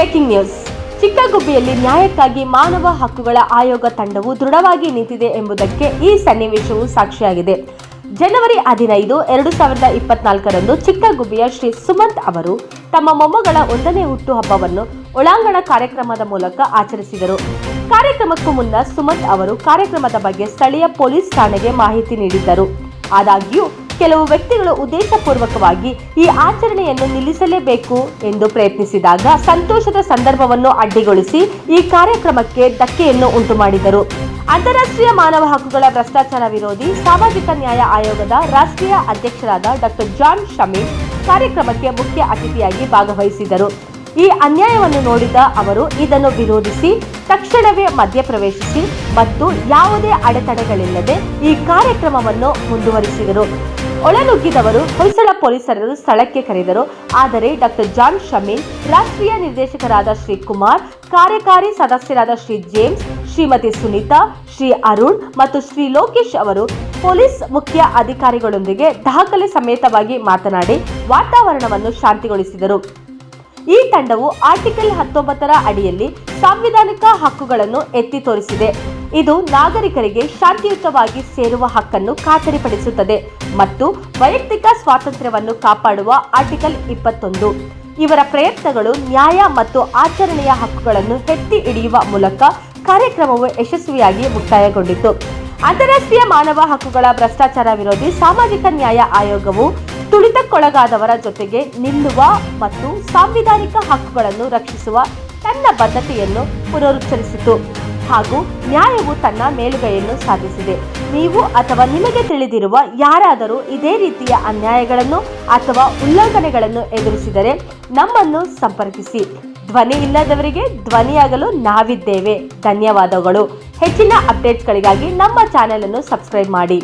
Breaking news. ಚಿಕ್ಕಗುಬ್ಬಿಯಲ್ಲಿ ನ್ಯಾಯಕ್ಕಾಗಿ ಮಾನವ ಹಕ್ಕುಗಳ ಆಯೋಗ ತಂಡವು ದೃಢವಾಗಿ ನಿಂತಿದೆ ಎಂಬುದಕ್ಕೆ ಈ ಸನ್ನಿವೇಶವು ಸಾಕ್ಷಿಯಾಗಿದೆ. ಜನವರಿ 15, 2024ರಂದು ಚಿಕ್ಕಗುಬ್ಬಿಯ ಶ್ರೀ ಸುಮಂತ್ ಅವರು ತಮ್ಮ ಮೊಮ್ಮಗಳ 1ನೇ ಹುಟ್ಟುಹಬ್ಬವನ್ನು ಒಳಾಂಗಣ ಕಾರ್ಯಕ್ರಮದ ಮೂಲಕ ಆಚರಿಸಿದರು. ಕಾರ್ಯಕ್ರಮಕ್ಕೂ ಮುನ್ನ ಸುಮಂತ್ ಅವರು ಕಾರ್ಯಕ್ರಮದ ಬಗ್ಗೆ ಸ್ಥಳೀಯ ಪೊಲೀಸ್ ಠಾಣೆಗೆ ಮಾಹಿತಿ ನೀಡಿದ್ದರು. ಆದಾಗ್ಯೂ ಕೆಲವು ವ್ಯಕ್ತಿಗಳು ಉದ್ದೇಶಪೂರ್ವಕವಾಗಿ ಈ ಆಚರಣೆಯನ್ನು ನಿಲ್ಲಿಸಲೇಬೇಕು ಎಂದು ಪ್ರಯತ್ನಿಸಿದಾಗ ಸಂತೋಷದ ಸಂದರ್ಭವನ್ನು ಅಡ್ಡಿಗೊಳಿಸಿ ಈ ಕಾರ್ಯಕ್ರಮಕ್ಕೆ ಧಕ್ಕೆಯನ್ನು ಉಂಟುಮಾಡಿದರು. ಅಂತಾರಾಷ್ಟ್ರೀಯ ಮಾನವ ಹಕ್ಕುಗಳ ಭ್ರಷ್ಟಾಚಾರ ವಿರೋಧಿ ಸಾಮಾಜಿಕ ನ್ಯಾಯ ಆಯೋಗದ ರಾಷ್ಟ್ರೀಯ ಅಧ್ಯಕ್ಷರಾದ ಡಾಕ್ಟರ್ ಜಾನ್ ಶಮೀನ್ ಕಾರ್ಯಕ್ರಮಕ್ಕೆ ಮುಖ್ಯ ಅತಿಥಿಯಾಗಿ ಭಾಗವಹಿಸಿದರು. ಈ ಅನ್ಯಾಯವನ್ನು ನೋಡಿದ ಅವರು ಇದನ್ನು ವಿರೋಧಿಸಿ ತಕ್ಷಣವೇ ಮಧ್ಯಪ್ರವೇಶಿಸಿ ಮತ್ತು ಯಾವುದೇ ಅಡೆತಡೆಗಳಿಲ್ಲದೆ ಈ ಕಾರ್ಯಕ್ರಮವನ್ನು ಮುಂದುವರಿಸಿದರು. ಒಳನುಗ್ಗಿದವರು ಹೊಯ್ಸಳ ಪೊಲೀಸರನ್ನು ಸ್ಥಳಕ್ಕೆ ಕರೆದರು. ಆದರೆ ಡಾಕ್ಟರ್ ಜಾನ್ ಶಮೀನ್, ರಾಷ್ಟ್ರೀಯ ನಿರ್ದೇಶಕರಾದ ಶ್ರೀ ಕುಮಾರ್, ಕಾರ್ಯಕಾರಿ ಸದಸ್ಯರಾದ ಶ್ರೀ ಜೇಮ್ಸ್, ಶ್ರೀಮತಿ ಸುನೀತಾ, ಶ್ರೀ ಅರುಣ್ ಮತ್ತು ಶ್ರೀ ಲೋಕೇಶ್ ಅವರು ಪೊಲೀಸ್ ಮುಖ್ಯ ಅಧಿಕಾರಿಗಳೊಂದಿಗೆ ದಾಖಲೆ ಸಮೇತವಾಗಿ ಮಾತನಾಡಿ ವಾತಾವರಣವನ್ನು ಶಾಂತಿಗೊಳಿಸಿದರು. ಈ ತಂಡವು ಆರ್ಟಿಕಲ್ 19ರ ಅಡಿಯಲ್ಲಿ ಸಾಂವಿಧಾನಿಕ ಹಕ್ಕುಗಳನ್ನು ಎತ್ತಿ ತೋರಿಸಿದೆ. ಇದು ನಾಗರಿಕರಿಗೆ ಶಾಂತಿಯುತವಾಗಿ ಸೇರುವ ಹಕ್ಕನ್ನು ಖಾತರಿಪಡಿಸುತ್ತದೆ ಮತ್ತು ವೈಯಕ್ತಿಕ ಸ್ವಾತಂತ್ರ್ಯವನ್ನು ಕಾಪಾಡುವ ಆರ್ಟಿಕಲ್ 21. ಇವರ ಪ್ರಯತ್ನಗಳು ನ್ಯಾಯ ಮತ್ತು ಆಚರಣೆಯ ಹಕ್ಕುಗಳನ್ನು ಎತ್ತಿ ಹಿಡಿಯುವ ಮೂಲಕ ಕಾರ್ಯಕ್ರಮವು ಯಶಸ್ವಿಯಾಗಿ ಮುಕ್ತಾಯಗೊಂಡಿತು. ಅಂತಾರಾಷ್ಟ್ರೀಯ ಮಾನವ ಹಕ್ಕುಗಳ ಭ್ರಷ್ಟಾಚಾರ ವಿರೋಧಿ ಸಾಮಾಜಿಕ ನ್ಯಾಯ ಆಯೋಗವು ತುಳಿತಕ್ಕೊಳಗಾದವರ ಜೊತೆಗೆ ನಿಲ್ಲುವ ಮತ್ತು ಸಾಂವಿಧಾನಿಕ ಹಕ್ಕುಗಳನ್ನು ರಕ್ಷಿಸುವ ತನ್ನ ಬದ್ಧತೆಯನ್ನು ಪುನರುಚ್ಚರಿಸಿತು ಹಾಗೂ ನ್ಯಾಯವು ತನ್ನ ಮೇಲುಗೈಯನ್ನು ಸಾಧಿಸಿದೆ. ನೀವು ಅಥವಾ ನಿಮಗೆ ತಿಳಿದಿರುವ ಯಾರಾದರೂ ಇದೇ ರೀತಿಯ ಅನ್ಯಾಯಗಳನ್ನು ಅಥವಾ ಉಲ್ಲಂಘನೆಗಳನ್ನು ಎದುರಿಸಿದರೆ ನಮ್ಮನ್ನು ಸಂಪರ್ಕಿಸಿ. ಧ್ವನಿ ಇಲ್ಲದವರಿಗೆ ಧ್ವನಿಯಾಗಲು ನಾವಿದ್ದೇವೆ. ಧನ್ಯವಾದಗಳು. ಹೆಚ್ಚಿನ ಅಪ್ಡೇಟ್ಸ್ಗಳಿಗಾಗಿ ನಮ್ಮ ಚಾನೆಲ್ ಅನ್ನು ಸಬ್ಸ್ಕ್ರೈಬ್ ಮಾಡಿ.